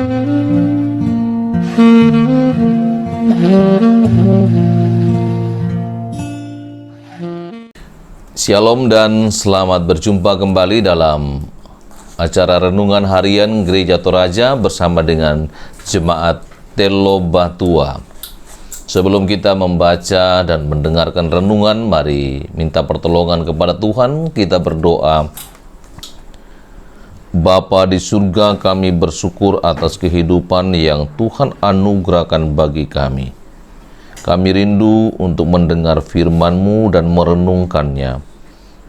Shalom dan selamat berjumpa kembali dalam acara Renungan Harian Gereja Toraja bersama dengan Jemaat Telobatua. Sebelum kita membaca dan mendengarkan renungan, mari minta pertolongan kepada Tuhan, kita berdoa. Bapa di surga, kami bersyukur atas kehidupan yang Tuhan anugerahkan bagi kami. Kami rindu untuk mendengar firman-Mu dan merenungkannya.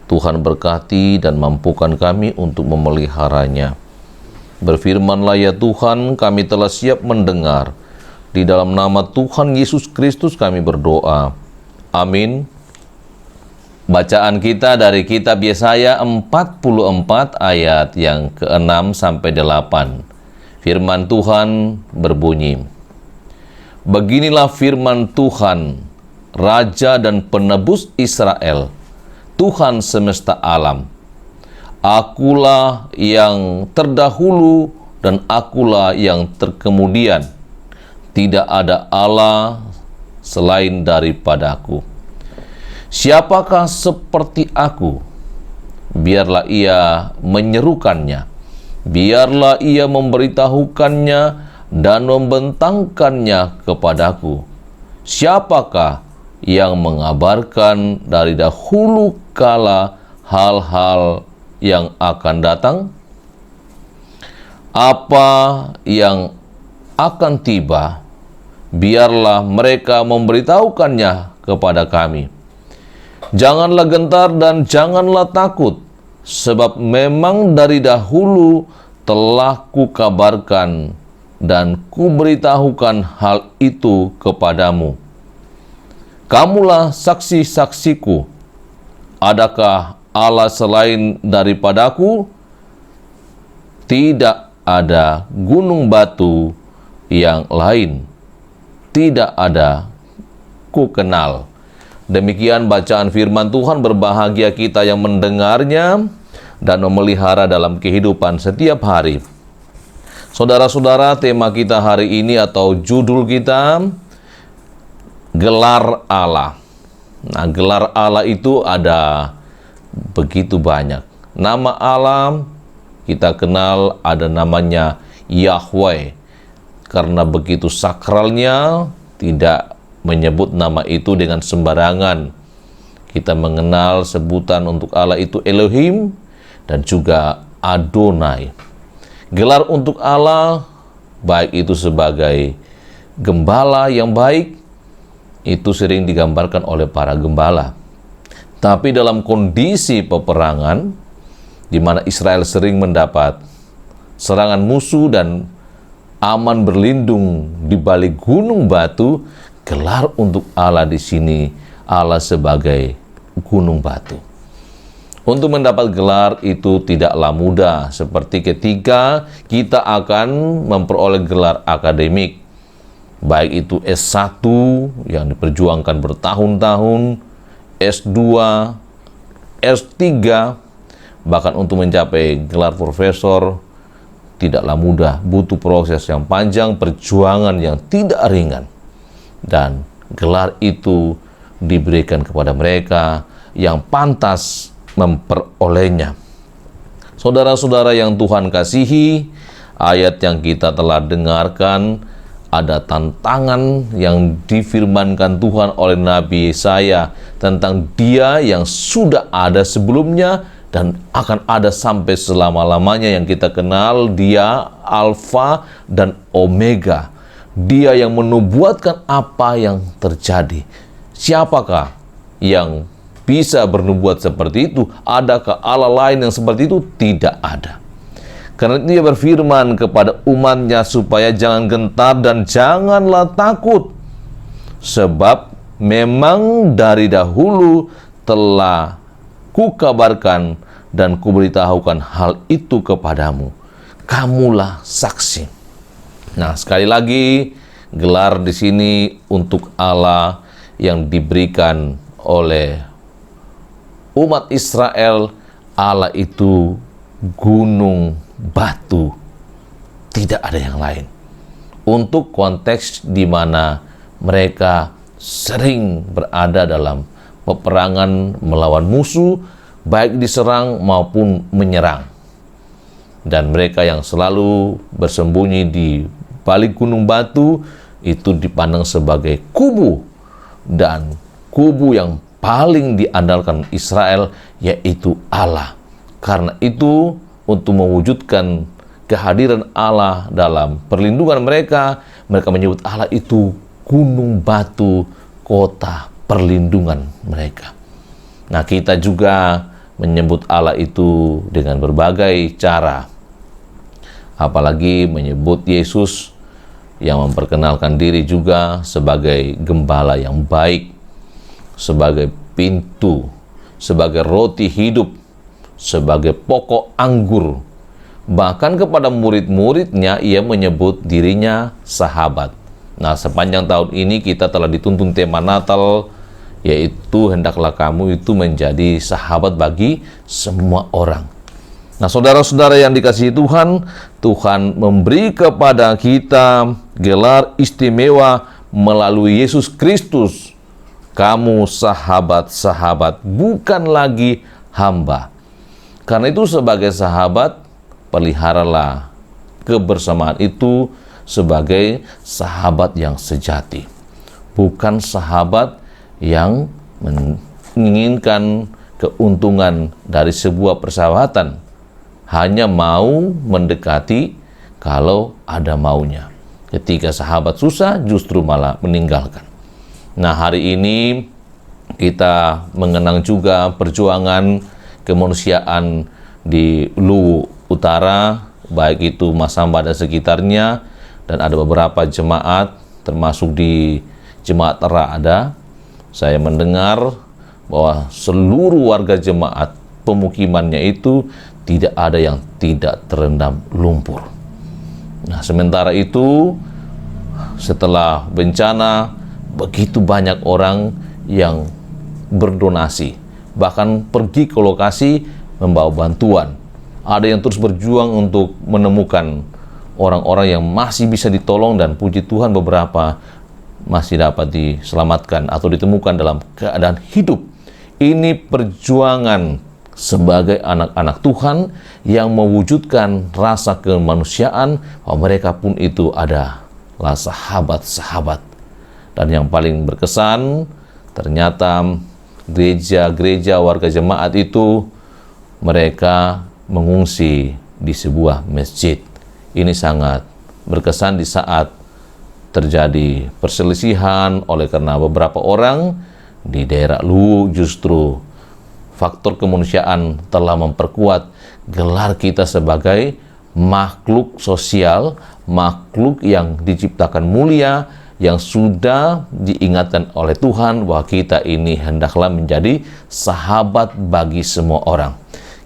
Tuhan berkati dan mampukan kami untuk memeliharanya. Berfirmanlah ya Tuhan, kami telah siap mendengar. Di dalam nama Tuhan Yesus Kristus kami berdoa. Amin. Bacaan kita dari kitab Yesaya 44 ayat yang ke-6 sampai 8. Firman Tuhan berbunyi, beginilah firman Tuhan, Raja dan Penebus Israel, Tuhan semesta alam. Akulah yang terdahulu dan akulah yang terkemudian. Tidak ada Allah selain daripadaku. Siapakah seperti aku? Biarlah ia menyerukannya. Biarlah ia memberitahukannya dan membentangkannya kepadaku. Siapakah yang mengabarkan dari dahulu kala hal-hal yang akan datang? Apa yang akan tiba, biarlah mereka memberitahukannya kepada kami. Janganlah gentar dan janganlah takut, sebab memang dari dahulu telah kukabarkan dan kuberitahukan hal itu kepadamu. Kamulah saksi-saksiku. Adakah Allah selain daripadaku? Tidak ada gunung batu yang lain. Tidak ada ku kenal. Demikian bacaan firman Tuhan. Berbahagia kita yang mendengarnya dan memelihara dalam kehidupan setiap hari. Saudara-saudara, tema kita hari ini atau judul kita, Gelar Allah. Nah, gelar Allah itu ada begitu banyak. Nama Allah kita kenal ada namanya Yahweh. Karena begitu sakralnya, tidak menyebut nama itu dengan sembarangan. Kita mengenal sebutan untuk Allah itu Elohim dan juga Adonai. Gelar untuk Allah, baik itu sebagai gembala yang baik, itu sering digambarkan oleh para gembala. Tapi dalam kondisi peperangan, di mana Israel sering mendapat serangan musuh dan aman berlindung di balik gunung batu, gelar untuk Allah di sini, Allah sebagai gunung batu. Untuk mendapat gelar itu tidaklah mudah, seperti ketika kita akan memperoleh gelar akademik. Baik itu S1 yang diperjuangkan bertahun-tahun, S2, S3, bahkan untuk mencapai gelar profesor, tidaklah mudah, butuh proses yang panjang, perjuangan yang tidak ringan. Dan gelar itu diberikan kepada mereka yang pantas memperolehnya. Saudara-saudara yang Tuhan kasihi, ayat yang kita telah dengarkan, ada tantangan yang difirmankan Tuhan oleh Nabi Yesaya tentang Dia yang sudah ada sebelumnya dan akan ada sampai selama-lamanya, yang kita kenal Dia Alfa dan Omega. Dia yang menubuatkan apa yang terjadi. Siapakah yang bisa bernubuat seperti itu? Adakah Allah lain yang seperti itu? Tidak ada. Karena Dia berfirman kepada umatnya supaya jangan gentar dan janganlah takut. Sebab memang dari dahulu telah kukabarkan dan kuberitahukan hal itu kepadamu. Kamulah saksi. Nah, sekali lagi, gelar di sini untuk Allah yang diberikan oleh umat Israel. Allah itu gunung batu. tidak ada yang lain. Untuk konteks di mana mereka sering berada dalam peperangan melawan musuh, baik diserang maupun menyerang. Dan mereka yang selalu bersembunyi di balik gunung batu itu dipandang sebagai kubu, dan kubu yang paling diandalkan Israel yaitu Allah. Karena itu, untuk mewujudkan kehadiran Allah dalam perlindungan mereka, mereka menyebut Allah itu gunung batu, kota perlindungan mereka. Nah, kita juga menyebut Allah itu dengan berbagai cara. Apalagi menyebut Yesus yang memperkenalkan diri juga sebagai gembala yang baik, sebagai pintu, sebagai roti hidup, sebagai pokok anggur. Bahkan kepada murid-muridnya ia menyebut dirinya sahabat. Nah, sepanjang tahun ini kita telah dituntun tema Natal, yaitu hendaklah kamu itu menjadi sahabat bagi semua orang. Nah, saudara-saudara yang dikasihi Tuhan, Tuhan memberi kepada kita gelar istimewa melalui Yesus Kristus. Kamu sahabat-sahabat, bukan lagi hamba. Karena itu sebagai sahabat, peliharalah kebersamaan itu sebagai sahabat yang sejati. Bukan sahabat yang menginginkan keuntungan dari sebuah persahabatan, hanya mau mendekati kalau ada maunya. Ketika sahabat susah, justru malah meninggalkan. Nah, hari ini kita mengenang juga perjuangan kemanusiaan di Luwu Utara, baik itu Masamba dan sekitarnya, dan ada beberapa jemaat, termasuk di jemaat Ra'ada. Saya mendengar bahwa seluruh warga jemaat pemukimannya itu tidak ada yang tidak terendam lumpur. Nah, sementara itu, setelah bencana, begitu banyak orang yang berdonasi, bahkan pergi ke lokasi membawa bantuan. Ada yang terus berjuang untuk menemukan orang-orang yang masih bisa ditolong, dan puji Tuhan beberapa masih dapat diselamatkan atau ditemukan dalam keadaan hidup. Ini perjuangan sebagai anak-anak Tuhan yang mewujudkan rasa kemanusiaan, bahwa mereka pun itu adalah sahabat-sahabat. Dan yang paling berkesan, ternyata gereja-gereja warga jemaat itu mereka mengungsi di sebuah masjid. Ini sangat berkesan di saat terjadi perselisihan oleh karena beberapa orang di daerah Luwu. Justru faktor kemanusiaan telah memperkuat gelar kita sebagai makhluk sosial, makhluk yang diciptakan mulia, yang sudah diingatkan oleh Tuhan bahwa kita ini hendaklah menjadi sahabat bagi semua orang.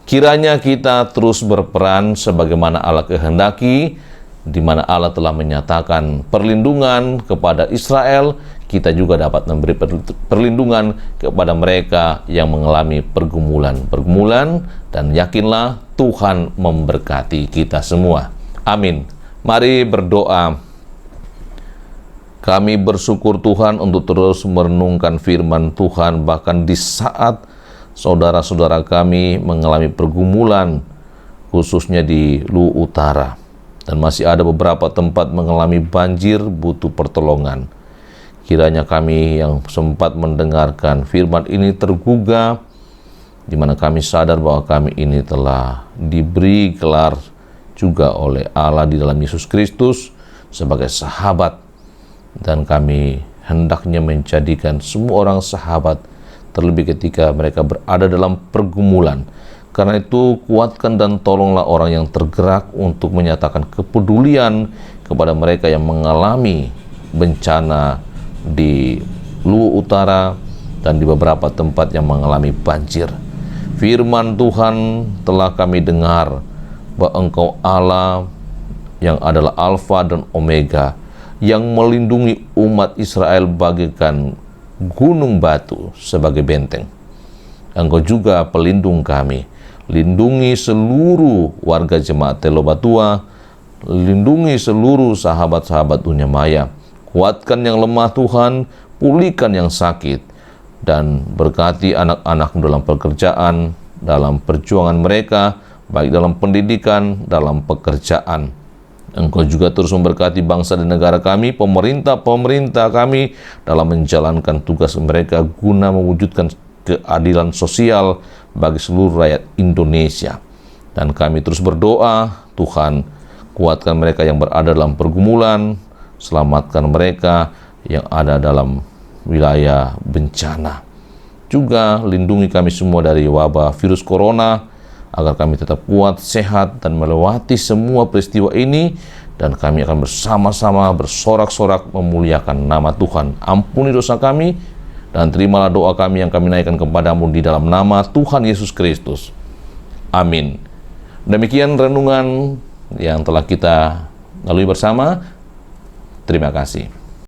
Kiranya kita terus berperan sebagaimana Allah kehendaki, di mana Allah telah menyatakan perlindungan kepada Israel, kita juga dapat memberi perlindungan kepada mereka yang mengalami pergumulan, dan yakinlah Tuhan memberkati kita semua. Amin. Mari berdoa. Kami bersyukur Tuhan untuk terus merenungkan firman Tuhan, bahkan di saat saudara-saudara kami mengalami pergumulan, khususnya di Luwu Utara. Dan masih ada beberapa tempat mengalami banjir, butuh pertolongan. Kiranya kami yang sempat mendengarkan firman ini tergugah, di mana kami sadar bahwa kami ini telah diberi gelar juga oleh Allah di dalam Yesus Kristus sebagai sahabat. Dan kami hendaknya menjadikan semua orang sahabat, terlebih ketika mereka berada dalam pergumulan. Karena itu, kuatkan dan tolonglah orang yang tergerak untuk menyatakan kepedulian kepada mereka yang mengalami bencana di Luwu Utara dan di beberapa tempat yang mengalami banjir. Firman Tuhan telah kami dengar bahwa Engkau Allah yang adalah Alfa dan Omega, yang melindungi umat Israel bagaikan gunung batu sebagai benteng. Engkau juga pelindung kami. Lindungi seluruh warga jemaat Telobatua, lindungi seluruh sahabat-sahabat dunia maya. Kuatkan yang lemah Tuhan, pulihkan yang sakit, dan berkati anak-anak dalam pekerjaan, dalam perjuangan mereka, baik dalam pendidikan, dalam pekerjaan. Engkau juga terus memberkati bangsa dan negara kami, pemerintah kami dalam menjalankan tugas mereka guna mewujudkan keadilan sosial bagi seluruh rakyat Indonesia. Dan kami terus berdoa, Tuhan, kuatkan mereka yang berada dalam pergumulan, selamatkan mereka yang ada dalam wilayah bencana. Juga lindungi kami semua dari wabah virus corona, agar kami tetap kuat, sehat, dan melewati semua peristiwa ini, dan kami akan bersama-sama bersorak-sorak memuliakan nama Tuhan. Ampuni dosa kami, dan terimalah doa kami yang kami naikkan kepadamu di dalam nama Tuhan Yesus Kristus. Amin. Demikian renungan yang telah kita lalui bersama. Terima kasih.